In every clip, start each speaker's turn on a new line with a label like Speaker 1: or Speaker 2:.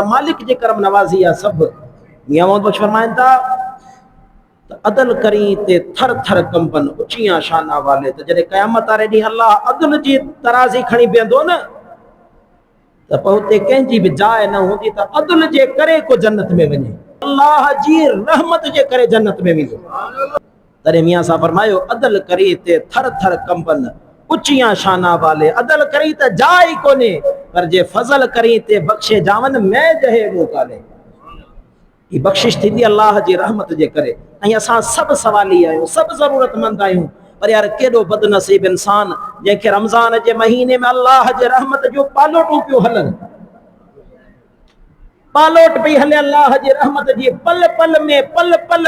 Speaker 1: मालिक जे करम नवाज़ी आहे सब। मियां मोहम्मद बख्श फरमाइनि था त अदल करी ते थर थर कंपन ऊचिया शाना वाले। त जॾहिं क़यामत वारे ॾींहुं अल्लाह अदल जी तराज़ी खणी बीहंदो न त पोइ हुते कंहिंजी बि जाइ न हूंदी त अदल जे करे को जन्नत में वञे, अल्लाह जी रहमत जे करे जन्नत में वेंदो। तॾहिं मियां साहब फरमायो अदल करी ते थर थर कंपन ऊचिया शाना वाले। अदल करी त जाइ कोन्हे पर जे फज़ल करी ते बख़्शे जावन मैं जहे मुंह काले। ये बख्शिश थी अल्लाह जी रहमत जे करे। ऐं असां सभु सवाली आहियूं, सभु ज़रूरतमंद आहियूं, पर यार केॾो बदनसीब इंसान जंहिंखे रमज़ान जे महीने में अल्लाह जे रहमत जो पालोटूं पियो हलनि, पालोट पई हले अल्लाह जी रहमत जी। पल पल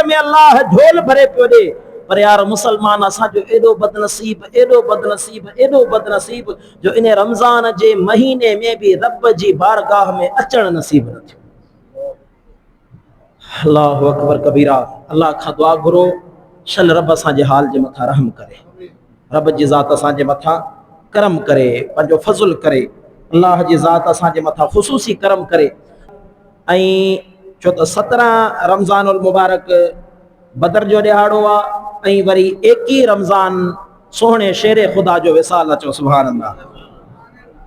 Speaker 1: में अल्लाह झोल भरे पियो ॾे। पर यार मुसलमान असांजो एॾो बदनसीब, एॾो बदनसीब, एॾो बदनसीब जो इन रमज़ान जे महीने में भी रब जी बारगाह में अचण नसीब न थियो। अल्लाहु अकबर कबीरा। अल्लाह खां दुआ घुरो शल रब असांजे हाल जे मथां रहम करे, रब जी ज़ात असांजे मथां करम करे, पंहिंजो फज़ुल करे, अल्लाह जी ज़ात असांजे मथां ख़ुसूसी करम करे। ऐं छो त 17 रमज़ानुल मुबारक बदर जो ॾिहाड़ो आहे ऐं वरी 21 रमज़ान सोहणे शेरे ख़ुदा जो विसाल अचो। सुभान अल्लाह।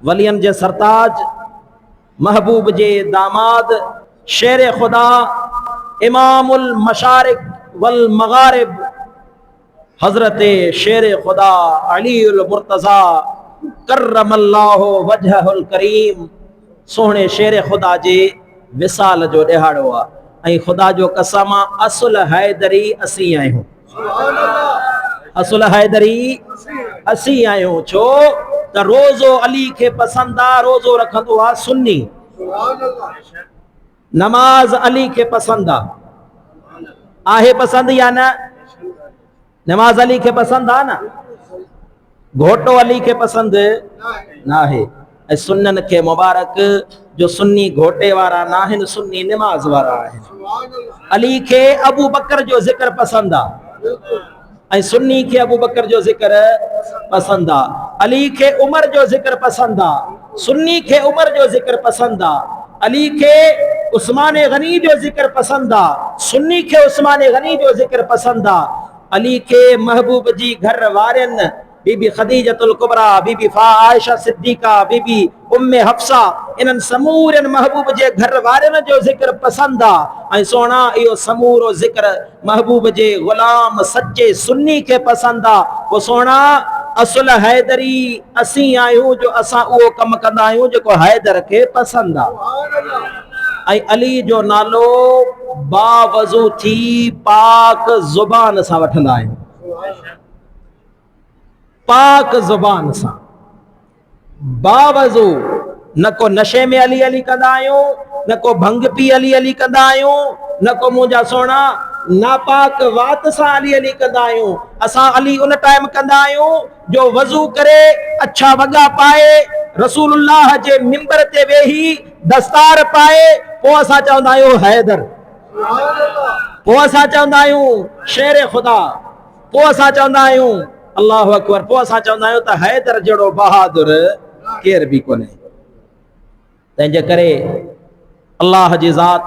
Speaker 1: वलियन जे सरताज, महबूब जे दामाद, शेरे ख़ुदा, इमामुल मशारिक वल मगारिब, हजरत शेर खुदा अलीउल मुर्तज़ा करमल्लाहु वजहुल करीम सोहणे शेर खुदा जे विसाल जो ॾिहाड़ो आहे। ऐं ख़ुदा जो कसम असुल हैदरी असीं आहियूं, असुल हैदरी असीं आहियूं। छो त रोज़ो अली खे पसंदि आहे, रोज़ो रखंदो आहे सुन्नी, नमाज अली खे पसंदि आहे पसंदि या न? नमाज अली खे पसंदि आहे न? घोटो अली खे पसंदि न आहे। ऐं सुन्नन खे मुबारक जो सुन्नी घोटे वारा न आहिनि, सुन्नी नमाज वारा आहिनि। अली खे अबू बकर जो ज़िक्र पसंदि आहे ऐं सुन्नी खे अबू बकर जो ज़िक्र पसंदि आहे। अली खे उमर जो ज़िक्र पसंदि आहे, सुन्नी खे उमर जो ज़िक्र पसंदि आहे। अली खे उस्मान गनी जो ज़िक्र पसंदि आहे, सुन्नी खे उस्मान गनी जो ज़िक्र पसंदि आहे। अली के महबूब जी घर वारन बीबी खदीजतुल कुबरा, बीबी आयशा सिद्दीका, बीबी उम्मे हफ्सा, इन्हनि समूरन महबूब जे घर वारन जो ज़िक्र पसंदि आहे। ऐं सोना इहो समूरो ज़िक्र महबूब जे ग़ुलाम सच्चे सुन्नी खे पसंदि आहे। पोइ सोना असुल हैदरी असीं आहियूं जो असां उहो कमु कंदा आहियूं जेको हैदर खे पसंदि आहे। ऐं अली जो नालो बावज़ू थी पाक ज़ुबान सां वठंदा आहियूं, पाक ज़ुबान सां, बावज़ू। न को नशे में अली अली कंदा आहियूं, न को भंग पी अली अली कंदा आहियूं, न को मुंहिंजा सोना नापाक वात सां अली अली कंदा आहियूं। असां अली उन टाइम कंदा आहियूं जो वज़ू करे अच्छा वॻा पाए रसूलुल्लाह जे मिंबर ते वेही दस्तार पाए पोइ असां चवंदा आहियूं हैदर, पोइ असां चवंदा आहियूं शेर खुदा, पोइ असां चवंदा आहियूं अल्लाहु अकबर, पोइ असां चवंदा आहियूं त हैदर जहिड़ो बहादुर केर बि कोन्हे। तंहिंजे करे अल्लाह जी ज़ात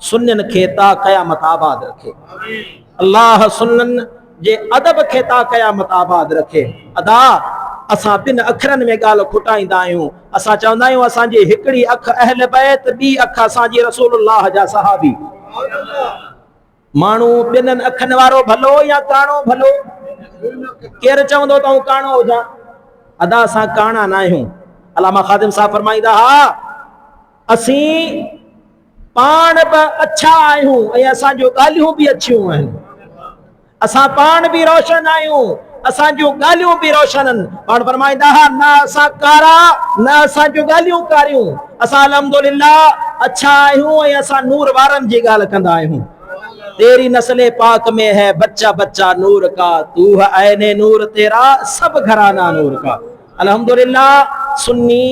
Speaker 1: सुन्नन खे ता क़यामत आबाद रखे, अल्लाह सुन्नन जे अदब खे ता क़यामत आबाद रखे। अदा असां बिन अखरनि में ॻाल्हि खुटाईंदा आहियूं। असां चवंदा आहियूं असांजी हिकिड़ी अख अहल बैत, ॿी अख असांजी रसूलुल्लाह जा सहाबी। माण्हू ॿिन्हिनि अखनि वारो भलो या काणो भलो? केरु चवंदो त काणो हुजां? अदा असां काणा न आहियूं। अलामा खादिम साहब फरमाईंदा हा असीं पाण बि अच्छा आहियूं ऐं असांजूं ॻाल्हियूं बि अछियूं आहिनि। असां पाण बि रोशन आहियूं, असांजूं ॻाल्हियूं बि रोशन आहिनि। पाण फरमाईंदा हा न असां कारा न असांजूं ॻाल्हियूं कारियूं, असां अल्हम्दुलिल्लाह अच्छा आहियूं ऐं असां नूर वारनि जी ॻाल्हि कंदा आहियूं। तेरी नस्ले पाक में है बच्चा बच्चा नूर का, तू है ऐने नूर तेरा सब घराना नूर का। अल्हम्दुलिल्लाह सुन्नी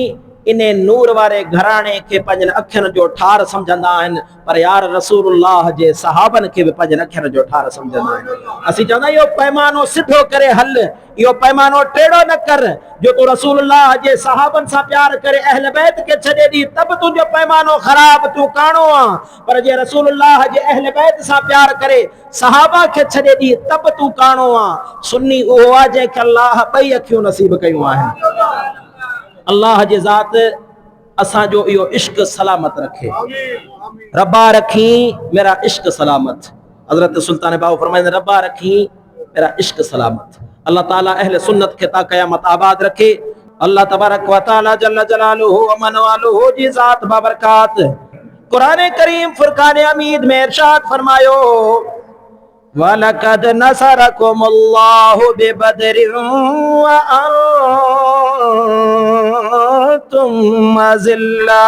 Speaker 1: इन्हें नूर वारे घराणे के पंजन अखियन जो ठार समझंदा आहिनि, पर यार रसूलुल्लाह जे सहाबन के भी पंजन अखियन जो ठार समझंदा आहिनि। असीं चवंदा इहो पैमानो सिधो करे हल, इहो पैमानो टेढ़ो न कर। जो तू रसूलुल्लाह जे सहाबन सां प्यार करे अहल बैत के छॾे दी तब तुंहिंजो पैमानो ख़राब तू काणो आ, पर जे रसूलुल्लाह जे अहल बैत सां प्यार करे सहाबा के छॾे दी तब तू काणो आ। सुन्नी उहो आहे जंहिंखे अल्लाह ॿई अखियूं नसीब कयूं आहिनि। अल्लाह जे ज़ात असांजो इहो इश्क सलामत रखे। रब्बा रखी मेरा इश्क सलामत। हज़रत सुल्तान बाहू फरमाइंदे रब्बा रखी मेरा इश्क सलामत। अल्लाह ताला अहले सुन्नत के ता क़यामत आबाद रखे। अल्लाह तबारक व तआला जल्ल जलालुहु व मन वालुहु जी ज़ात बाबरकात कुरान करीम फुरकान हमीद में इरशाद फरमायो, वलकद नसरकुमुल्लाहु बिबदरिन व अंतुम अज़िल्ला।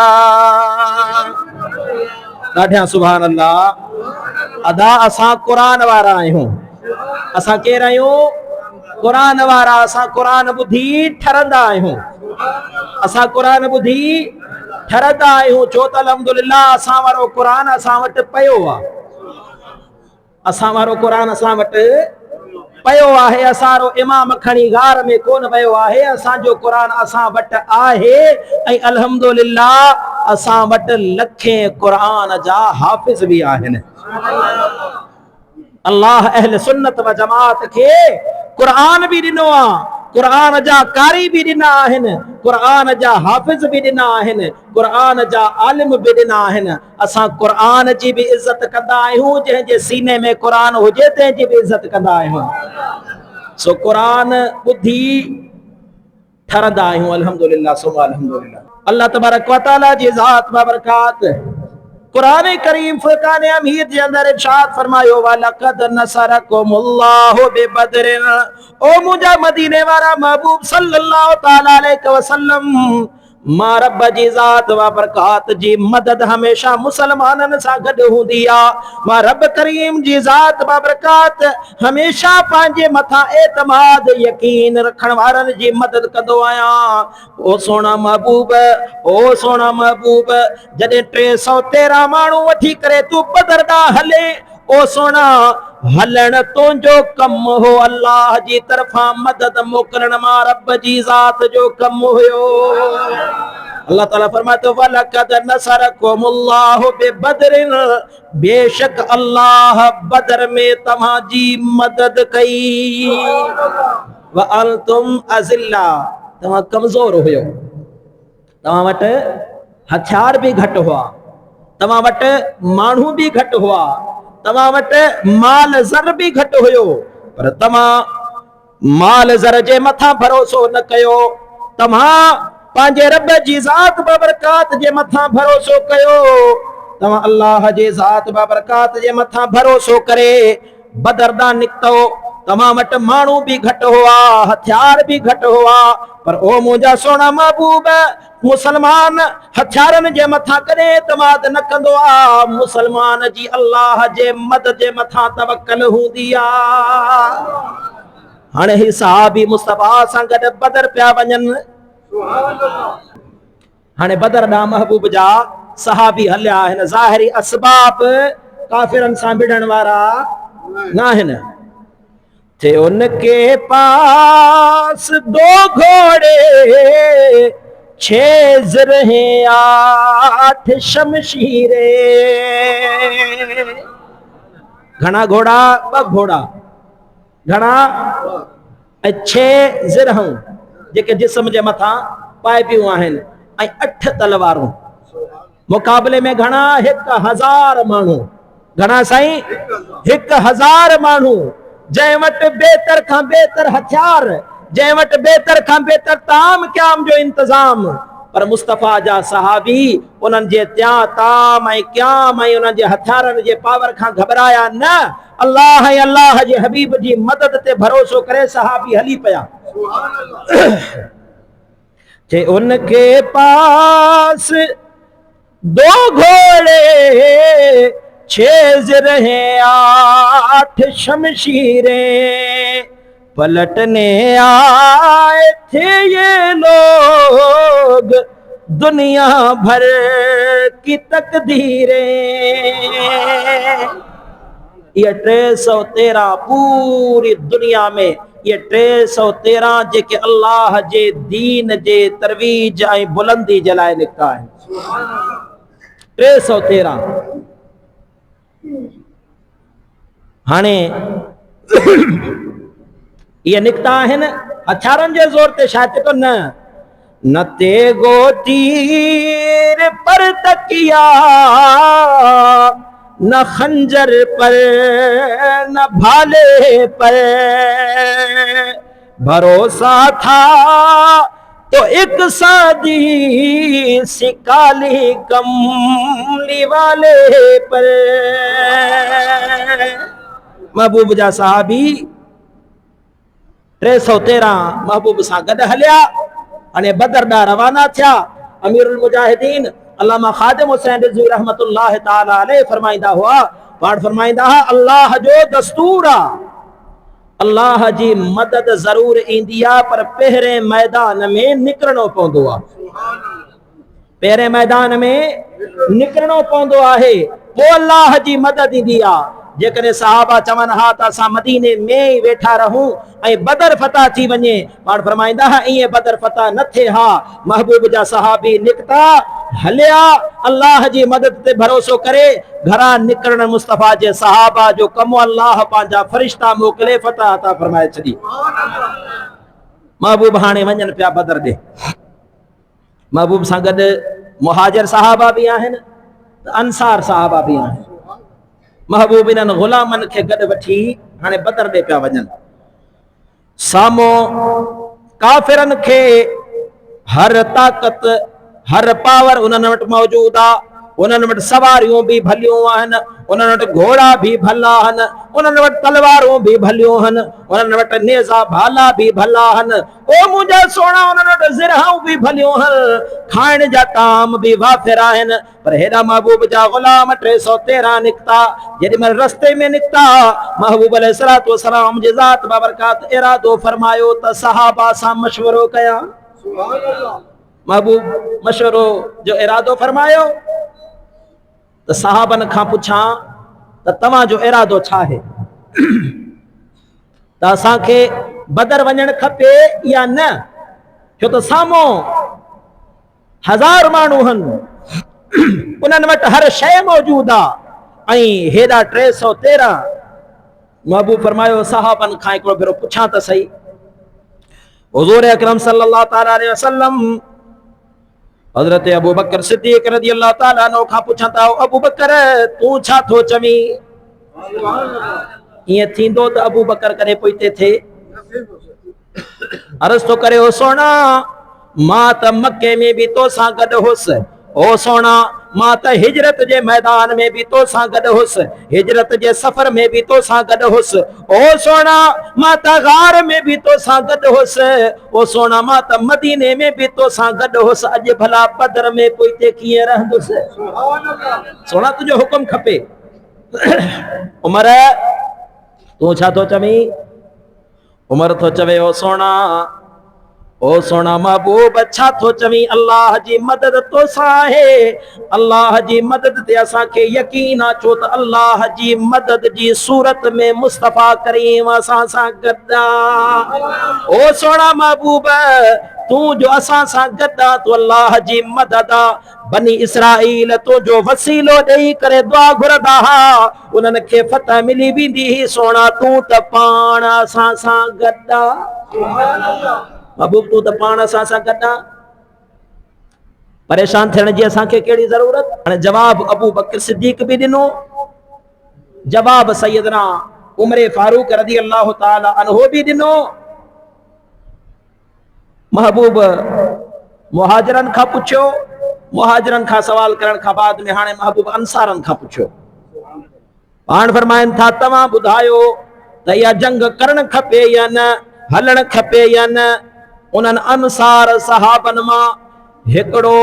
Speaker 1: ॾाढा सुभान अल्लाह। अदा असां कुरान वारा आहियूं। असां केर आहियूं? कुरान वारा। असां कुरान ॿुधी ठरंदा आहियूं। असां कुरान ॿुधी ठरंदा आहियूं। छो त अल्हम्दुलिल्लाह असां वारो कुरान असां वटि पियो आहे। असां वारो कुरान असां वटि पियो आहे। असांजो इमाम खणी गार में कोन वियो आहे। असांजो कुरान असां वटि आहे ऐं अल्हम्दुलिल्लाह असां वटि लखे कुरान जा हाफ़िज़ भी आहिनि। अल्लाह अहले सुन्नत व जमात के कुरान भी ॾिनो आहे, कुरान जा कारी भी ॾिना आहिनि, कुरान जा हाफ़िज़ भी ॾिना आहिनि, कुरान जा आलिम भी ॾिना आहिनि। असां कुरान जी भी इज़त कंदा आहियूं। जंहिंजे सीने में कुरान हुजे तंहिंजी भी इज़त कंदा आहियूं। सो कुरान ॿुधी ठरंदा आहियूं। अल्हम्दुलिल्लाह सुम्मा अल्हम्दुलिल्लाह। अल्लाह तबारक व तआला जी ज़ात बाबरकात कुरान करीम फुरकान हमीद के अंदर इरशाद फरमायो, वलकद नसरकुमुल्लाहु बिबदरिन। ओ मुझा मदीने वारा महबूब सल्लल्लाहु तआला अलैहि वसल्लम, मां रब जी ज़ात व बरकात जी मदद हमेशा मुसलमानन सां गॾु हूंदी आहे। मां रब करीम जी ज़ात व बरकात हमेशा पंहिंजे मथां एतमाद यकीन रखण वारनि जी मदद कंदो आहियां। ओ सोना महबूब, ओ सोना महबूब, जॾहिं 313 माण्हू वठी करे तू बदर ॾांहुं हले, ओ सोना हलण तुंहिंजो कम हो। अल्लाह जी तरफां मदद मोकिलण मां रब जी ज़ात जो कम हुयो। अल्लाह ताला फरमातो, वलकद नसरकुमुल्लाहु बिबदरिन, बेशक अल्लाह बदर में तव्हांजी मदद कई। व अंतुम अज़िल्ला, तव्हां कमज़ोर हुयो। तव्हां वटि हथियार भी घटि हुआ, तव्हां वटि माण्हू भी घटि हुआ, तव्हां वटि माल ज़र भी घटि हुयो, पर तव्हां माल ज़र जे मथां भरोसो न कयो। तव्हां पंहिंजे रब जी ज़ात बाबरकात जे मथां भरोसो कयो। तव्हां अल्लाह जे ज़ात बाबरकात जे मथां भरोसो करे बदर ॾांहुं निकितो। तव्हां वटि माण्हू भी घटि हुआ, हथियार भी घटि हुआ, पर ओ मुंहिंजा सोना महबूब, मुसलमान हथियारनि जे मथां कॾहिं एतमाद न कंदो आहे। मुसलमान जी अल्लाह जे मदद जे मथां तवक्कल हूंदी आहे। हाणे ही सहाबी मुस्तफा सां गॾु बदर पिया वञनि। हाणे बदर ॾांहुं महबूब जा सहाबी हलिया आहिनि। ज़ाहिरी असबाब काफ़िरनि सां भिड़ण वारा न आहिनि। थे उनके पास 2 घोड़े 6 ज़रहें 8 शमशीरे। घणा घोड़ा? 2 घोड़ा। घणा? 6 ज़रहूं जेके जिस्म जे मथां पाए पियूं आहिनि ऐं 8 तलवारूं। मुक़ाबले में घणा? 1000 माण्हू। घणा साईं? 1000 माण्हू, जंहिं वटि बेहतर खां बेहतर हथियार, जंहिं वटि बेहतर खां बेहतर ताम क़याम जो इंतज़ाम। पर मुस्तफ़ा जा सहाबी उन्हनि जे त्यां ताम ऐं क़याम ऐं उन्हनि जे हथियारनि जे पावर खां घबराया न। अल्लाह ऐं अल्लाह जे हबीब जी मदद ते भरोसो करे सहाबी हली पिया। थे उनके पास 2 घोड़े 6 ज़रहें 8 शमशीरें। पलटने आए थे ये लोग दुनिया भर की तकदीरें। ये 313 पूरी दुनिया में ये 313 जेके अल्लाह जे दीन जे तरवीज ऐं बुलंदी जे लाइ निकिता आहिनि। 313 हाणे ये निकिता आहिनि हथियारनि जे ज़ोर ते शायदि तो न तेगो तीर पर तकिया, न खंजर पर न भाले पर, भरोसा था तो एक सादी सी काली कमली वाले पर। महबूब जा सहाबी 313 महबूब सां गॾु हलिया अने बदर ॾांहुं रवाना थिया। अमीरुल मुजाहिदीन अल्लामा खादिम हुसैन रिज़वी रहमतुल्लाह ताला अलैह फरमाईंदा हुआ, पाण फरमाईंदा हा अल्लाह जो दस्तूर आ, अल्लाह जी मदद ज़रूर ईंदी आ पर पहिरें मैदान में निकिरणो पवंदो आ। पहिरें मैदान में निकिरणो पवंदो आहे, पोइ अल्लाह जी मदद ईंदी आ। जेकॾहिं सहाबा चवनि हा त असां मदीने में ई वेठा रहूं ऐं बदर फतह थी वञे, पाण फरमाईंदा हा ईअं बदर फतह न थिए हा। महबूब जा सहाबी निकिता हलिया अल्लाह जी मदद ते भरोसो करे। घरां निकिरण मुस्तफ़ा जे सहाबा जो कमु अल्लाह पंहिंजा फरिश्ता मोकिले फतह अता फरमाए छॾी। महबूब हाणे वञनि पिया बदर ॾे। महबूब सां गॾु मुहाजिर सहाबा बि आहिनि, अंसार सहाबा बि आहिनि। महबूब इन्हनि ग़ुलामनि खे गॾु वठी हाणे बदर ॾे पिया वञनि। साम्हूं काफ़िरनि खे हर ताक़त हर पावर उन्हनि वटि मौजूद आहे। उन्हनि वटि सवारियूं बि भलियूं आहिनि, उन्हनि वटि घोड़ा बि भला आहिनि, उन्हनि वटि तलवारूं बि भलियूं आहिनि, उन्हनि वटि नेज़ा भाला बि भला आहिनि। ओ मुंहिंजा सोना उन्हनि वटि ज़िरहाऊं बि भलियूं आहिनि, खाइण जा ताम बि वाफ़िर आहिनि। पर हेॾा महबूब जा ग़ुलाम 313 निकिता। जेॾीमहिल रस्ते में निकिता महबूब अलैहिस्सलातु वस्सलाम जी ज़ात बाबरकात इरादो फरमायो त सहाबा सां मशवरो कयां। महबूब मशवरो जो इरादो फरमायो त सहाबन खां पुछां त तव्हांजो इरादो छा आहे, त असांखे बदर वञणु खपे या न? छो त साम्हूं 1000 माण्हू आहिनि, उन्हनि वटि हर शइ मौजूद आहे ऐं हेॾा 313। महबूब फरमायो सहाबन खां हिकिड़ो भेरो पुछां त सही। हुज़ूर अकरम सल्लल्लाहु ताला अलैहि वसल्लम हज़रत अबू बकर सिद्दीक़ रज़ियल्लाहु ताला अन्हु खां पुछनि था, अबू बकर तूं छा थो चवीं? ईअं थींदो त अबू बकर कॾहिं पोइते थिए? अर्ज़ थो करे, ओ सोना मां त मके में बि तोसां गॾु हुउसि, ओ सोना मां त हिजरत जे मैदान में बि तोसां गॾु हुउसि, हिजरत जे सफ़र में बि तोसां गॾु हुउसि। ओ सोना मां त गार में बि तोसां गॾु हुउसि, ओ सोना मां त मदीने में बि तोसां गॾु हुउसि। अॼु भला बदर में पोइते कीअं रहंदुसि? सोना तुंहिंजो हुकुम खपे। उमर तूं छा थो चवीं? उमर थो चवे, ओ सोना महबूब छा थो चवीं? अल्लाह जी मदद तोसां आहे, अल्लाह जी मदद ते असांखे यकीन आहे, छो त अल्लाह जी मदद जी सूरत में मुस्तफ़ा करीम असां सां गॾु आहे। ओ सोना महबूब तूं जो असां सां गॾु आहे, तूं अल्लाह जी मदद आहे। बनी इसराइल तो जो वसीलो ॾेई करे दुआ घुरंदा हुआ, उन्हनि खे फतह मिली वेंदी हुई। सोना तूं त पाण असां सां गॾु आहे। महबूब तूं त पाण असां सां गॾु आहे, परेशान थियण जी असांखे कहिड़ी ज़रूरत? हाणे जवाब अबू बकर सिद्दीक़ बि ॾिनो, जवाब सैयदना उमर फारूक रज़ी अल्लाह ताला अन्हु बि ॾिनो। महबूब मुहाजिरनि खां पुछियो, मुहाजिरनि खां सवाल करण खां बाद में हाणे महबूब अंसारनि खां पुछियो। पाण फरमाइनि था, तव्हां ॿुधायो त इहा जंग करणु खपे या न, हलणु खपे या न? उन्हनि अंसार सहाबन मां हिकिड़ो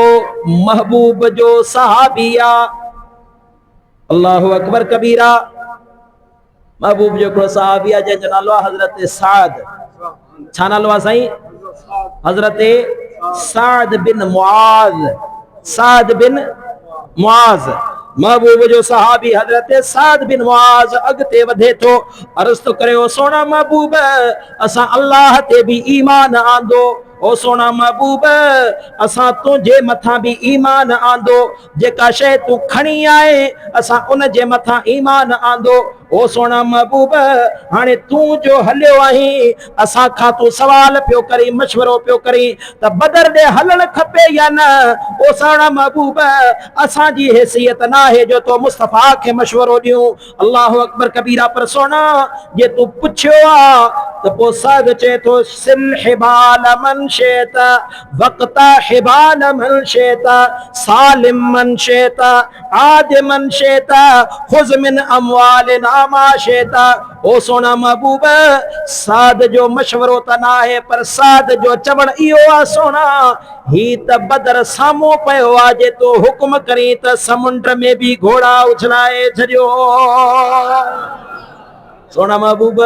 Speaker 1: महबूब जो सहाबी आहे, अल्लाहु अकबर कबीरा। महबूब जो हिकिड़ो सहाबी आहे जंहिंजो नालो आहे हज़रत साद। छा नालो आहे साईं? हज़रत साद बिन मुआज, साद बिन मुआज महबूब जो सहाबी हजरत साद बिन मुआज अगते वधे तो अर्ज तो करे ओ सोना महबूब असा अल्लाह ते भी ईमान आंदो, ओ सोना महबूब असा तुझे मथा भी ईमान आंदो, जेका शय तू खणी आए असा उन जे मथा ईमान आंदो। ओ सोना महबूब हाने तू जो हलियो आही असा खा तू सवाल पियो करी मशवरो पियो करी त बदर दे हलण खपे या न। ओ सोना महबूब असा जी हैसियत ना है जो तो मुस्तफा के मशवरो दियो। अल्लाह अकबर कबीरा पर सोना ये तू पुछयो आ त पो साद चे तो सिल हिबाल मन शेता वक्ता हिबाल मन शेता सालिम मन शेता आद मन शेता खुज मिन अमवाल नामा शेता। ओ सोना महबूब साद जो मशवरो त ना है पर साद जो चवण इयो आ सोना ही त बदर सामो पयो आ जे तो हुक्म करी त समुंड में भी घोड़ा उछलाए छड़ियो। सोना महबूब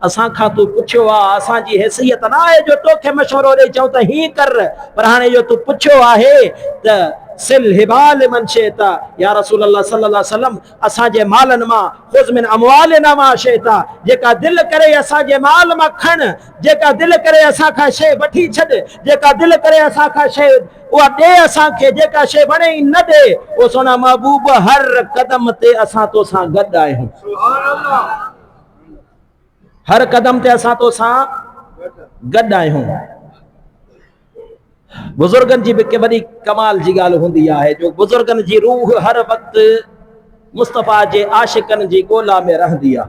Speaker 1: असा खा तू पुछो आ असा जी हैसियत ना है जो तोखे मशवरो दे चऊं त ही कर, पर हाने जो तू पुछो आहे त सिल हिबाल मन शेता या रसूल अल्लाह सल्लल्लाहु अलैहि वसल्लम असा जे मालन मा खुज मिन अमवालिना मा शेता जेका दिल करे असा जे माल मा खण, जेका दिल करे असा खा शे वठी छड, जेका दिल करे असा खा शे उहा दे असा के, जेका शे वणे न दे। ओ सोना महबूब हर कदम ते असा तो सा गड आहियूं, सुभान अल्लाह हर कदम ते असा तो सा गड आहियूं। बुजुर्गन जी भी वही कमाल जी गाल होंदी है जो बुजुर्गन जी रूह हर वक्त मुस्तफा जे आशिकन जी गोला में रहंदी आ।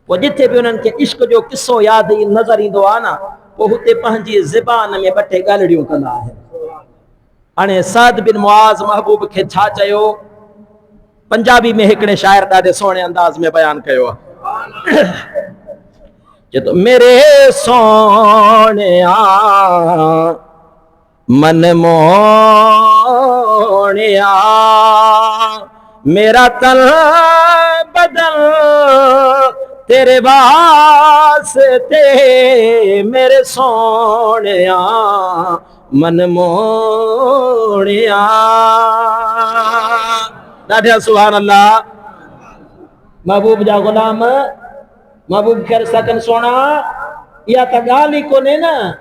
Speaker 1: वो जिथे भी उन्हनि के इश्क जो किस्सो याद नजर ईंदो आ ना वो हुते पंहिंजी ज़बान में ॿ टे ॻाल्हियूं कंदा आहिनि। हाणे साद बिन मुआज महबूब के छा चयो पंजाबी में हिकिड़े शायर ॾाढे सोहणे अंदाज में बयान कयो आहे। जे तो मेरे सोहणिया मन मोहणिया मेरा तन बदन तेरे वास्ते मेरे सोहणिया मन मोहणिया। ॾाढा सुभान अल्लाह महबूब जा गुलाम महबूब कर सकन सोना या त गाल ही कोने ना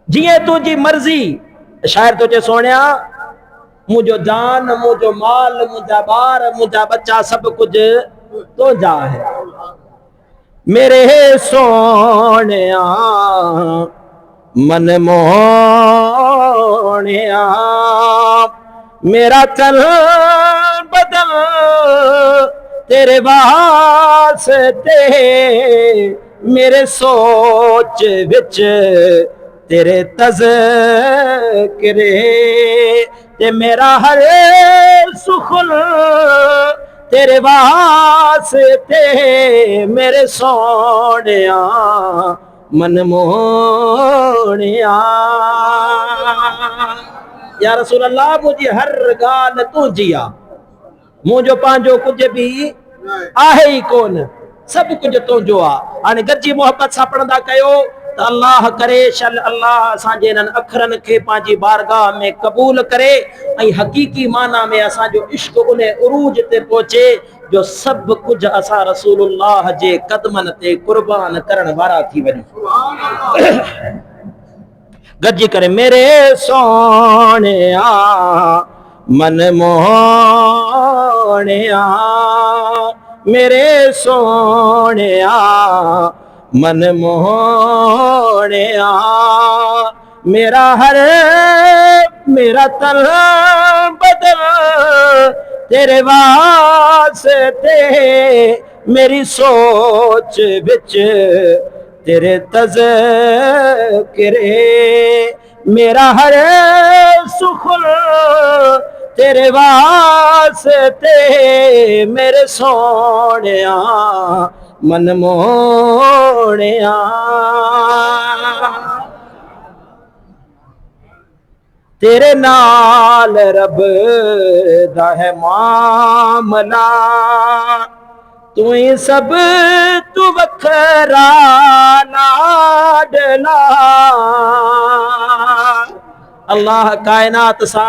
Speaker 1: जिए तुझी मर्जी। शायर तुझे सोनिया मुझो जान मुझो माल मुझा बार मुझा बच्चा सब कुछ तो जा है मेरे सोनिया मन मोहनिया मेरा चल बदल तेरे वास्ते मेरे सोच विच तेरे तज़किरे ते मेरा हर सुखल तेरे वास्ते मेरे सोनिया मन मोहनिया। या रसूल अल्लाह मुझी हर गाल तू जिया मुझो पांजो कुछ भी आहे ही कोन सब कुछ तुझो आ। हाणे गजी मोहब्बत सां पढ़ंदा कयो त अल्लाह करे शल अल्लाह असांजे इन्हनि अखरनि खे पंहिंजी बारगाह में क़बूल करे ऐं हक़ीक़ी माना में असांजो इश्क उन उरूज ते पहुचे जो सब कुछ असां रसूलुल्लाह जे कदमनि ते कुर्बान करण वारा थी वञूं। गजी करे मेरे सोनिया मन मोहनिया मेरे सोनिया मन मोहनिया मेरा हर मेरा तन बदल तेरे वास्ते मेरी सोच बिच तेरे तज़किरे मेरा हर सुखल तेरे वास्ते मेरे सोनिया मन मोहनिया। तेरे नाल रब दा है मामला तू ही सब तू वखरा लाडला। अल्लाह कायनात सा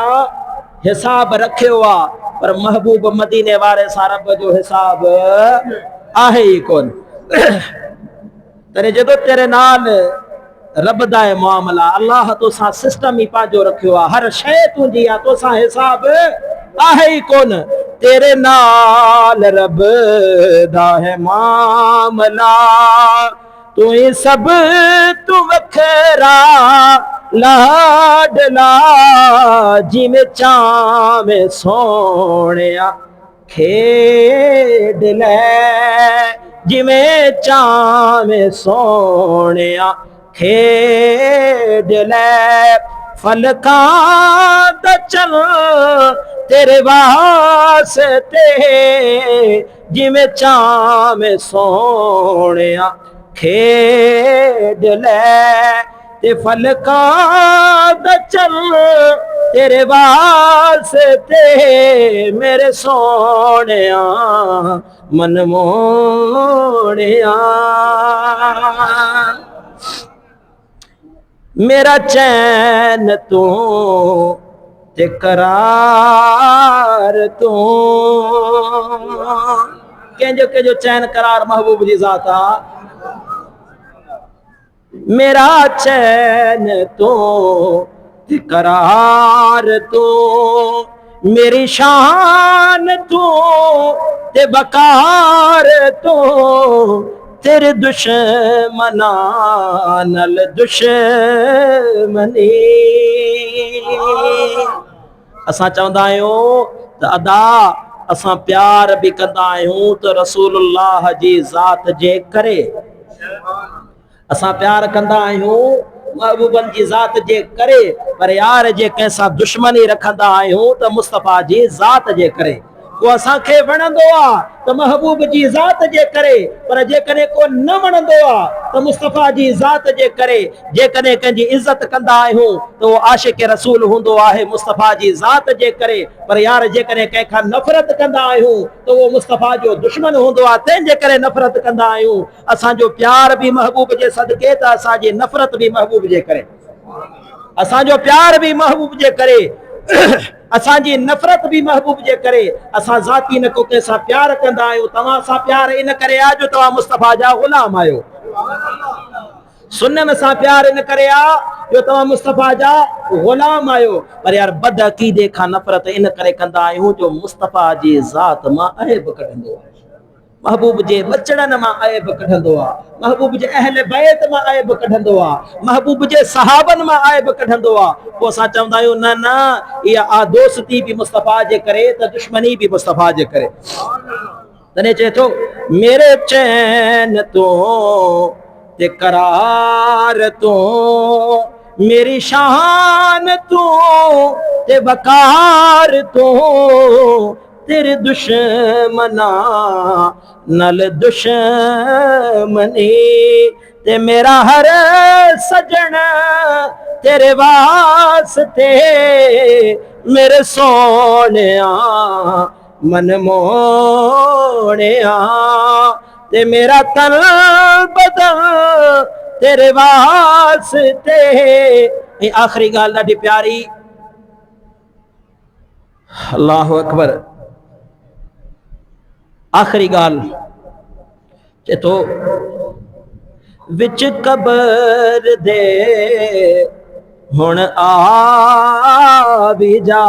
Speaker 1: हिसाब रखियो आ, पर महबूब मदीने वारे सा रब जो हिसाब आहे ही कोन। तने जदों तेरे नाल रब दा मामला, अल्लाह तो सा सिस्टम ही पांजो रखियो आ, हर शय तुंजी आ, तो सा हिसाब आहे ही कोन। तेरे नाल रब दा है मामला, तू ही सब तू वखरा लाडला। जिमें चावे सोहणिया खेड ले, जिमें चावे सोहणिया खेड ले। फलकां दा चल तेरे वास्ते, जिमें चावे सोहणिया खेड ले। ते फलकां दा चल तेरे वास्ते, मेरे सोहणिया मन मोहणिया। मेरा चैन तू ते करार तू, के जो चैन करार महबूब जी जाता। मेरा चैन तू ते करार तू, मेरी शान तू ते बकार तू। तेरे दुश्मना नल दुश्मनी। असां चवंदा आहियूं त अदा असां प्यार भी कंदा आहियूं त रसूलुल्लाह जी ज़ात जे करे। असां प्यार कंदा आहियूं महबूबन जी ज़ात जे करे, पर यार जे कंहिंसां दुश्मनी रखंदा आहियूं त मुस्तफ़ा जी ज़ात जे करे। को असांखे वणंदो आहे त महबूब जी ज़ात जे करे, पर जेकॾहिं को न वणंदो आहे त मुस्तफ़ा जी ज़ात जे करे। जेकॾहिं कंहिंजी इज़त कंदा आहियूं त उहो आशिक़ रसूल हूंदो आहे मुस्तफ़ा जी ज़ात जे करे। पर यार जेकॾहिं कंहिंखां नफ़रत कंदा आहियूं त उहो मुस्तफ़ा जो दुश्मन हूंदो आहे, तंहिंजे करे नफ़रत कंदा आहियूं। असांजो प्यार बि महबूब जे सदके त असांजी नफ़रत बि महबूब जे करे। असांजो प्यार बि महबूब जे करे, असांजी नफ़रत बि महबूब जे करे। असां ज़ाती न को कंहिंसां प्यार कंदा आहियूं। तव्हां सां प्यार इन करे आहे जो तव्हां मुस्तफ़ा जा ग़ुलाम आहियो। सुन्नन सां प्यार इन करे आहे जो तव्हां मुस्तफ़ा जा ग़ुलाम आहियो। पर यार बद अक़ीदे खां नफ़रत इन करे कंदा आहियूं जो मुस्तफ़ा जी ज़ात मां ऐब कढंदो आहे, महबूब जे बचड़न मां ऐब कढंदो आहे, महबूब जे अहल बैत मां ऐब कढंदो आहे, महबूब जे सहाबन मां ऐब कढंदो आहे। पोइ असां चवंदा आहियूं न न इहा दोस्ती बि मुस्तफ़ा जे करे त दुश्मनी बि मुस्तफ़ा जे करे। तॾहिं चए थो मेरे चैन तू ते करार तू, मेरी शान तू ते वकार तू। तेरे दुश्मना नल दुश्मनी, ते मेरा हर सजन तेरे वास्ते। मेरे सोहणिया मन मोहणिया, ते मेरा तन बदन तेरे वास्ते। आखिरी गाल ॾाढी प्यारी, अल्लाह अकबर। आखिरी गाल चए तो विच कबर दे हुण आ भी जा।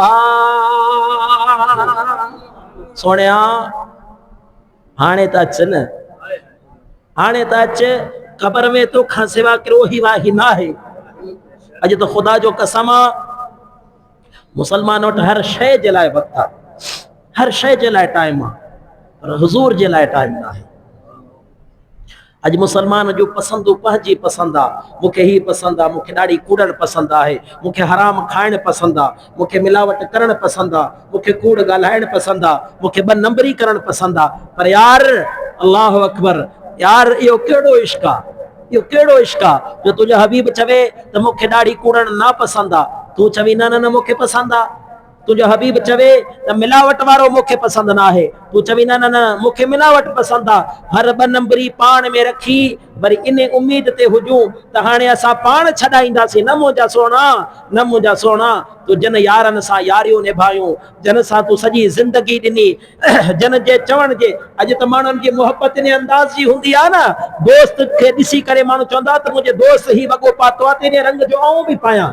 Speaker 1: सोनिया हाणे त अच न, हाणे त अच, कबर में तो खां सिवा किरो ही वाही ना है। अज तो खुदा जो कसम मुसलमान वटि हर शय जे लाइ वक़्तु आहे, हर शय जे लाइ टाइम आहे, पर हुज़ूर जे लाइ टाइम न आहे। अॼु मुसलमान जो पसंदि पंहिंजी पसंदि आहे। मूंखे हीअ पसंदि आहे, मूंखे ॾाढी कूड़ण पसंदि आहे, मूंखे हराम खाइण पसंदि आहे, मूंखे मिलावट करणु पसंदि आहे, मूंखे कूड़ ॻाल्हाइण पसंदि आहे, मूंखे ॿ नंबरी करणु पसंदि आहे। पर यार अल्लाह अकबर, यार इहो कहिड़ो इश्क़ आहे, इहो कहिड़ो इश्क़ आहे जो तुंहिंजो हबीब चवे त मूंखे ॾाढी कूड़ण ना पसंदि आहे, तूं चवी न न न मूंखे पसंदि आहे। तुझो हबीब चवे त मिलावट वारो मूंखे पसंद ना है, तू चवी न न न मूंखे मिलावट पसंद आ। हर ब नंबरी पान में रखी वरी इन उम्मीद ते हुजूं त हाणे असां पाण छॾाईंदासीं। न मुंहिंजा सोना, न मुंहिंजा सोना, तू जिन यारनि सां यारियूं निभायूं, जिन सां तू सॼी ज़िंदगी ॾिनी, जिन जे चवण जे अॼु त माण्हुनि जी मोहबत इन अंदाज़ जी हूंदी आहे न, दोस्त खे ॾिसी करे माण्हू चवंदा त मुंहिंजे दोस्त ही वॻो पातो आहे तेरे रंग जो आऊं बि पायां।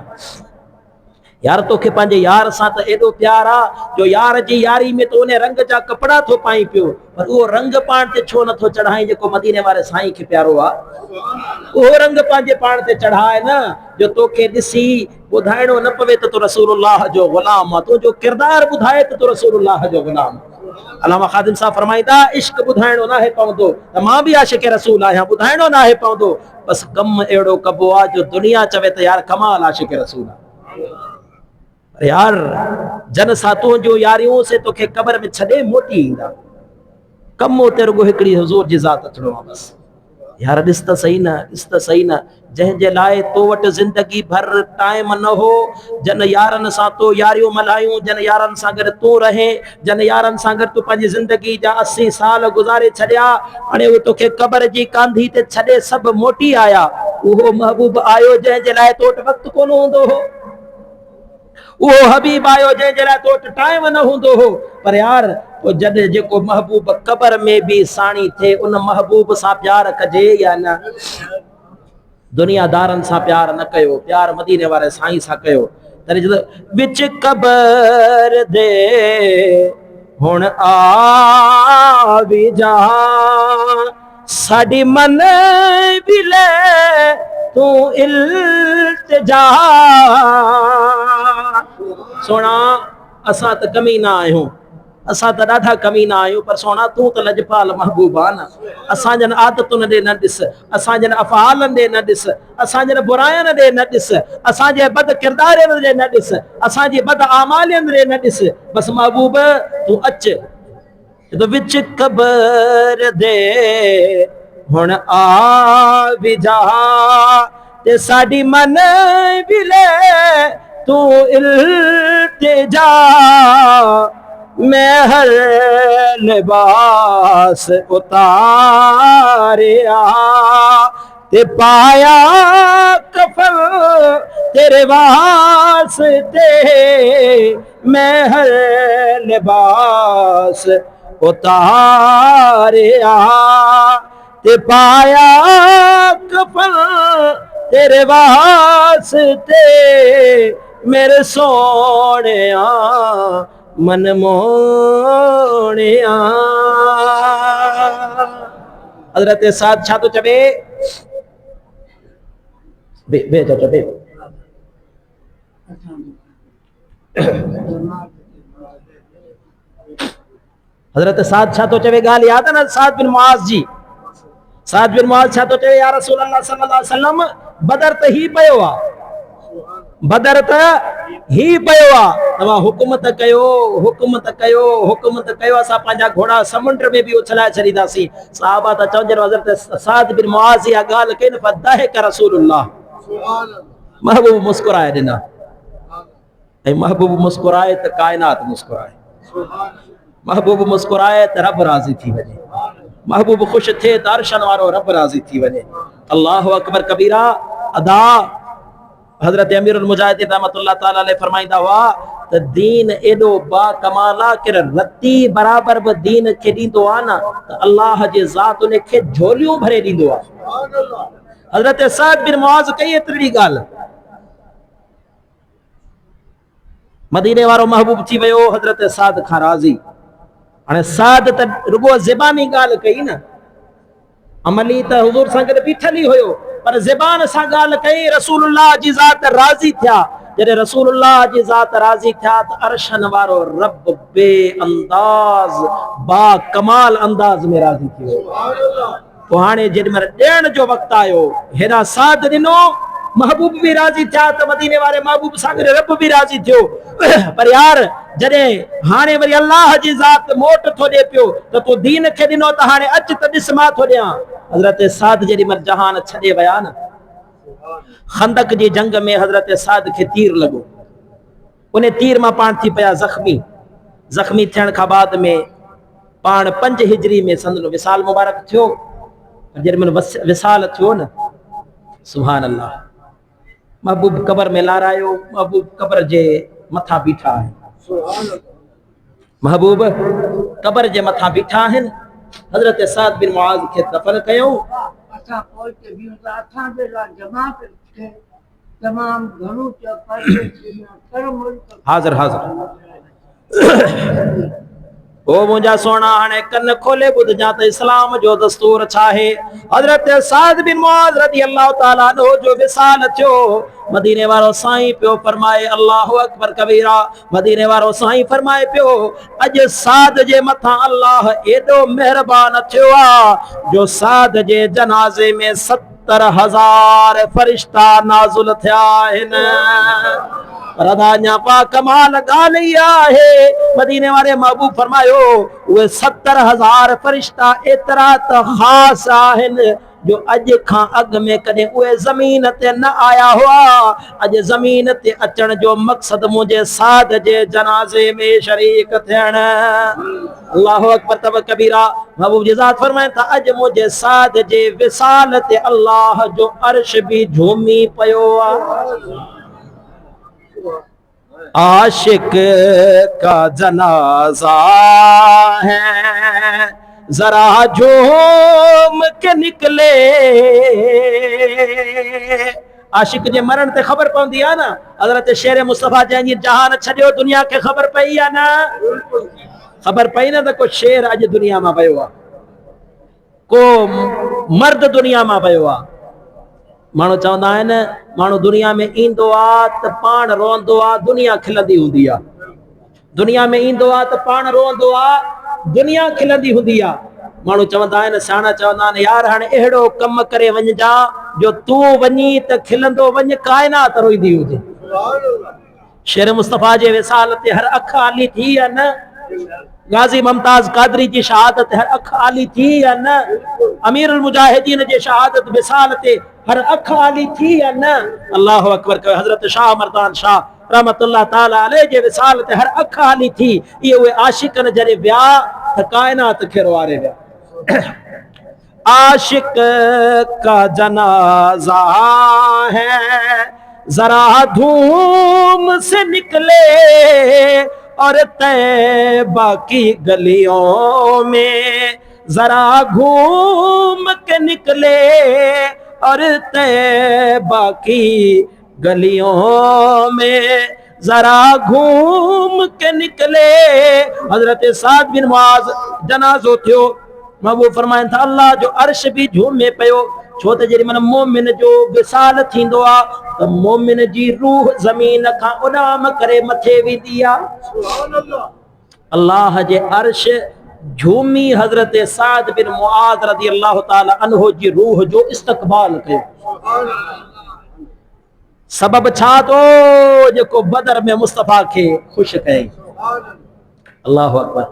Speaker 1: यार तोखे पंहिंजे यार सां त एॾो प्यार आहे जो यार जी यारी में तो उन रंग जा कपिड़ा थो पाई पियो, पर उहो रंग पाण ते छो नथो चढ़ाई जेको मदीने वारे साईं खे प्यारो आहे। उहो रंग पंहिंजे पाण ते चढ़ाए न जो तोखे ॾिसी ॿुधाइणो न पवे त तू रसूलुल्लाह जो ग़ुलाम आहे, तुंहिंजो किरदार ॿुधाए त तू रसूलुल्लाह जो ग़ुलाम। अलामा खादिम साहब फरमाईंदा इश्क ॿुधाइणो नाहे पवंदो त मां बि आशिक़ रसूल आहियां, ॿुधाइणो नाहे पवंदो, बस कम अहिड़ो कबो आहे जो दुनिया चवे त यार कमाल आशिक़ रसूल आहे। यार जन सां तुंहिंजूं यारियूं से तोखे क़बर में छॾे मोटी ईंदा, कमो ते रुगो हिकिड़ी हुज़ूर जी ज़ात अचिणो आहे बस। यार ॾिस त सही न, ॾिस त सही न, जंहिंजे लाइ तो वटि ज़िंदगी भर टाइम न हो, जन यारनि सां तो यारियूं मल्हायूं, जन यारनि सां गॾु तूं रहे, जन यारनि सां गॾु तूं पंहिंजी ज़िंदगी जा 80 साल गुज़ारे छॾिया, हाणे उहो तोखे क़बर जी कांधी ते छॾे सभु मोटी आया। उहो महबूब आयो जंहिंजे लाइ तो वटि वक़्तु कोन हूंदो हो, उहो हबीब आयो जंहिंजे लाइ तो वटि टाइम न हूंदो हो। पर यार वो जॾहिं जेको महबूब क़बर में बि साणी थे, उन महबूब सां प्यार कजे या न? दुनियादारनि सां प्यार न कयो, प्यार मदीने वारे साईं सां कयो। तॾहिं विच क़बर दे हुण आवी जा, साडी मन विले तू इल्तिजा। सोना असां त कमी ना आहियूं, असां त ॾाढा कमी ना आहियूं, पर सोना तू त लजपाल महबूब आहे न। असां जन आदतुनि ॾे न ॾिस, असां जन अफ़आलनि ॾे न ॾिस, असां जन बुराइनि ॾे न ॾिस, असांजे बद किरदारनि ॾे न ॾिस, असांजी बद आमालियनि ॾे न ॾिस, बस महबूब तू अच तो विच क़बर दे हुण आवी जा, ते साडी मन विले तू इल्तिजा। मैं हर लिबास उतारिया ते पाया कफन तेरे वास्ते, मैं हर लिबास उतारिया ते पाया कफन तेरे वास्ते, मेरे सोनिया मन मोनिया। हजरत साद छा तो चवे, बे चाचा बे हजरत साद छा तो चवे, ॻाल्हि याद है ना साद बिन मुआज़ जी। साद बिन मुआज़ छा तो चवे, या रसूल अल्लाह सल्लल्लाहु अलैहि वसल्लम बदर त ही पयो आहे, बदर त ही पयो आहे, तव्हां हुकुम त कयो, हुकुम त कयो, हुकुम त कयो, असां पंहिंजा घोड़ा समुंड में बि उछलाए छॾींदासीं। सहाबा त चवनि हज़रत साद बिन मुआज़ इहा ॻाल्हि कई न, फदहक रसूलुल्लाह, महबूब मुस्कुराए ॾिना, ऐं महबूब मुस्कुराए त कायनात मुस्कुराए, महबूब मुस्कुराए त रब राज़ी थी वञे, महबूब ख़ुशि थिए त अर्शन वारो रब राज़ी थी वञे। अल्लाहु अकबर कबीरा अदा। हजरत अमीरुल मुजाहिदीन रहमतुल्लाह ताला अलैह फरमाईंदा हुआ त दीन एॾो बा कमाल आहे कि रती बराबर बि दीन खे ॾींदो आहे न त अल्लाह जे ज़ात उन खे झोलियूं भरे ॾींदो आहे। हजरत साद बिन मुआज़ कई एतिरी ॻाल्हि, मदीने वारो महबूब थी वियो हजरत साद खां राज़ी। हाणे साद त रुगो ज़बानी ॻाल्हि कई न, अमली त हुजूर सां गॾु बीठल ई हुयो, पर ज़बान सां ॻाल्हि कई, रसूलुल्लाह जी ज़ात राज़ी थिया। जॾहिं रसूलुल्लाह जी ज़ात राज़ी थिया त अर्शन वारो रब बे अंदाज़ बा कमाल अंदाज़ में राज़ी थी वियो। पोइ हाणे जेॾीमहिल ॾियण जो वक़्तु आयो, हेॾा साद ॾिनो, महबूब भी राज़ी थिया त मदीने वारे महबूब सां गॾु रब भी राज़ी थियो। पर यार जॾहिं हाणे वरी अल्लाह जी ज़ात मोट थो ॾिए पियो त तूं दीन खे ॾिनो त हाणे अच त ॾिस मां थो ॾियां। हज़रत साद जेॾीमहिल जहान छॾे विया न, खंदक जी जंग में हज़रत साद खे तीर लॻो, उन्हें तीर मां पाण थी पया ज़ख्मी थियण खां बाद में पाण 5 हिजरी में संदनो विसाल मुबारक थियो। जॾहिं विसाल थियो न, सुभान अल्लाह, महबूब कबर में लारायो, महबूब कबर जे मथा बीठा है, महबूब कबर जे मथा बीठा आहिनि। हज़रत साद बिन मुआज़ खे दफ़न कयो। हाज़िर हाज़िर ओ मुंहिंजा सोना, हाणे कन खोले ॿुध जा त इस्लाम जो दस्तूर छा आहे। हज़रत साद बिन मुआज़ रज़ी अल्लाह ताला अन्हु जो विसाल थियो, मदीने वारो साईं पियो फरमाए अल्लाहु अकबर कबीरा। मदीने वारो साईं फरमाए पियो, अॼु साद जे मथां अल्लाह एॾो महिरबान थियो आहे जो साद जे जनाज़े में 70,000 फरिश्ता नाज़ुल थिया आहिनि। रदान्या पा कमाल ॻाल्हि आहे, मदीने वारे महबूब फरमायो उहे 70,000 फरिश्ता एतिरा त ख़ास आहिनि जो अॼु खां अॻु में कॾहिं उहे ज़मीन ते न आया हुआ। अॼु ज़मीन ते अचण जो मक़सद मुंहिंजे साद जे जनाज़े में शरीक थियण। अल्लाहु अकबर तब कबीरा। महबूब जी ज़ात फरमाइनि था, अॼु मुंहिंजे साद जे विसाल ते अल्लाह जो अर्श बि झूमी पियो आहे। आशिक का जनाजा है जरा झूम के निकले। आशिक जे मरण ते ख़बर पवंदी आहे न। हज़रत शेर मुस्तफ़ा जंहिंजी जहान छॾियो, दुनिया खे ख़बर पई आहे न, ख़बर पई न त को शेर अॼु दुनिया मां वियो आहे, को मर्द दुनिया मां वियो आहे। माण्हू चवंदा आहिनि, माण्हू दुनिया में ईंदो आहे त पाण रोंदो आहे, दुनिया खिलंदी हूंदी आहे। दुनिया में ईंदो आहे त पाण रोंदो आहे, दुनिया खिलंदी हूंदी आहे। माण्हू चवंदा आहिनि, सियाणा चवंदा आहिनि, यार हाणे अहिड़ो कमु करे वञिजा जो तूं वञी त खिलंदो वञ, काइनात रोईंदी हुजे। शेर मुस्तफ़ा जे विसाल ते हर अख आली थी आहे न। गाज़ी मुमताज़ कादरी जी शहादत हर अख आली थी या न। अमीरुल मुजाहिदीन जे शहादत विसाल ते हर अख आली थी या न। अल्लाहु अकबर कयो। हज़रत शाह मर्दान शाह रहमतुल्लाह ताला अलैह जे विसाल ते हर अख आली थी। ये उहे आशिकन जॾहिं विया त काइनात खे रोआरे विया। आशिक का जनाजा है जरा धूम से निकले और तैबा की गलियों में जरा घूम के निकले और तैबा की गलियों में जरा घूम के निकले। हजरत साद बिन मुआज़ जनाज़ो थियो। महबूब फरमाइनि था, अल्लाह जो अर्श भी झूमे पियो। छो त जेॾी महिल मोमिन जो विसाल थींदो आहे त मोमिन जी रूह ज़मीन खां उॾाम करे मथे वेंदी आहे। अल्लाह जे अर्श झूमी हज़रत साद बिन मुआज़ रज़ी अल्लाह ताला अन्हु जी रूह जो इस्तक़बाल कयो। सबब छा तो जेको बदर में मुस्तफ़ा खे ख़ुशि कयईं। अल्लाहु अकबर।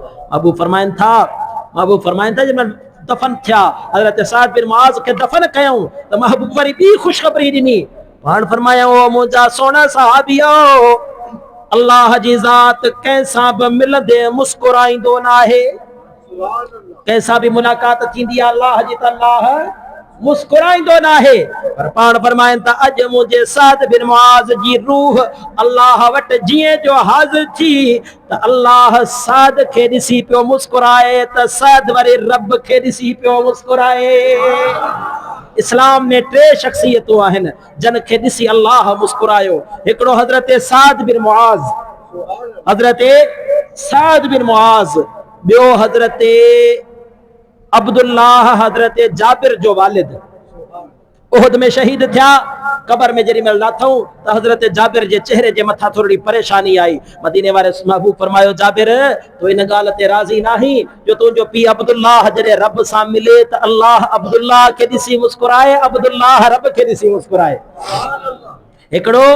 Speaker 1: महबूब फरमाइनि था जंहिं दफ़न थिया, हज़रत साद बिन मुआज़ खे दफ़न कयऊं त महबूब वरी ॿी ख़ुशख़बरी ॾिनी। पाण फरमायऊं, ओ मुंहिंजा सोना सहाबियो, अल्लाह जी ज़ात कंहिंसां बि मिलंदे मुस्कुराईंदो न आहे। कंहिंसां बि मुलाक़ात थींदी आहे अल्लाह जी त अल्लाह मुस्कुराईंदो न आहे। पर पाण फरमाइनि था, अॼु मुंहिंजे साद बिन मुआज़ जी रूह अल्लाह वटि जीअं जो हाज़िर थी त अल्लाह साद खे ॾिसी पियो मुस्कुराए त साद वरी रब खे ॾिसी पियो मुस्कुराए। इस्लाम में 3 शख्सियतूं आहिनि जन खे ॾिसी अल्लाह मुस्कुरायो। हिकिड़ो हज़रत साद बिन मुआज़, हज़रत साद बिन मुआज़। ॿियो हज़रत अब्दुल्लाह, हज़रत जाबिर जो वालिद, उहद में शहीद थिया। कबर में जॾहिं महिल लाथऊं त हज़रत जाबिर जे चेहरे जे मथां थोड़ी परेशानी आई। मदीने वारे महबूब फरमायो, जाबिर तो इन ॻाल्हि ते राज़ी नाही जो तुंहिंजो पीउ अब्दुल्लाह जॾहिं रब सां मिले त अल्लाह अब्दुल्लाह खे ॾिसी मुस्कुराए, अब्दुल्लाह रब खे ॾिसी मुस्कुराए। हिकिड़ो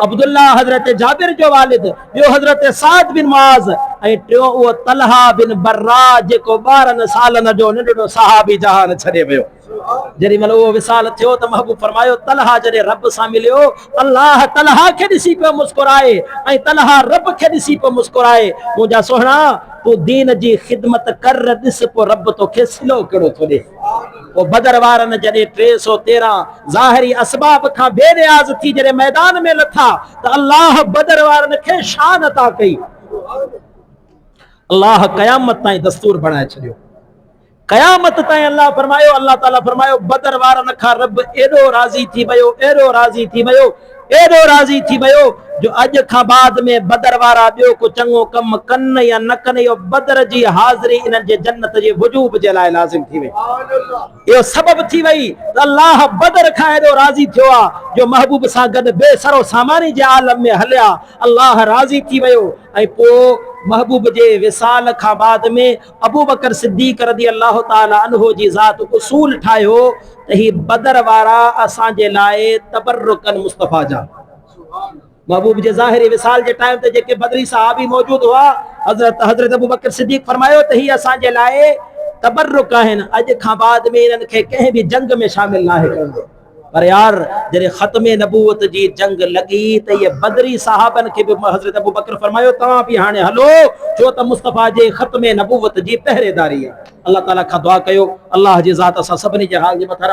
Speaker 1: अब्दुल्लाह हज़रत जाबिर जो वालिद, ॿियो हज़रत साद बिन मुआज़। ऐं टियों उहो तलहा बिन बर्रा जेको 12 सालनि जो नंढड़ो सहाबी जहान छॾे वियो। जेॾी महिल उहो विसाल थियो त महबूब फरमायो तलहा जॾहिं रब सां मिलियो, अल्लाह तलहा खे ॾिसी पियो मुस्कुराए ऐं तलहा रब खे ॾिसी पियो मुस्कुराए। मुंहिंजा सोहणा तूं दीन जी ख़िदमत कर, ॾिस पोइ रब तोखे सिलो कहिड़ो थो ॾे। पोइ बदर वारनि जॾहिं 313 ज़ाहिरी असबाब खां बेनियाज़ थी जॾहिं मैदान में लथा त अल्लाह बदर वारनि खे शान अता कई। अल्लाह क़यामत ताईं दस्तूर बणाए छॾियो। क़यामत ताईं अल्लाह फरमायो, अल्लाह ताला फरमायो बदर वारनि खां रब एॾो राज़ी थी वियो, एॾो राज़ी थी वियो, एॾो राज़ी थी वियो जो अॼु खां बाद में बदर वारा ॿियो को चङो कमु कनि या न कनि, इहो बदर जी हाज़िरी इन्हनि जे जन्नत जे वजूब जे लाइ लाज़िम थी वई। इहो सबब थी वई त अल्लाह बदर खां एॾो राज़ी थियो आहे जो महबूब सां गॾु बेसरो सामानी जे आलम में हलिया। अल्लाह राज़ी थी वियो ऐं पोइ महबूब जे विसाल खां बाद में अबू बकर सिद्दीक़ रज़ी अल्लाह ताला अन्हु जी ज़ात उसूल ठाहियो त ही बदर वारा असांजे लाइ तबर्रुकन मुस्तफ़ा जा। महबूब जे ज़ाहिरी विसाल जे टाइम ते जेके बदरी सहाबी मौजूद हुआ, हज़रत अबू बकर सिद्दीक़ फरमायो त ही असांजे लाइ तबर्रुक आहिनि, अॼु खां बाद में इन्हनि खे कंहिं बि जंग में शामिल न आहे करणो। पर यार जॾहिं ख़त्मे नबूवत जी जंग लॻी त इहे बदरी साहबनि खे बि हज़रत अबू बकर फरमायो तव्हां बि हाणे हलो, छो त मुस्तफ़ा जे ख़त्मे नबूवत जी पहरेदारी आहे। अल्लाह ताला खां दुआ कयो अल्लाह जी ज़ात असां सभिनी जे हाल जे मथां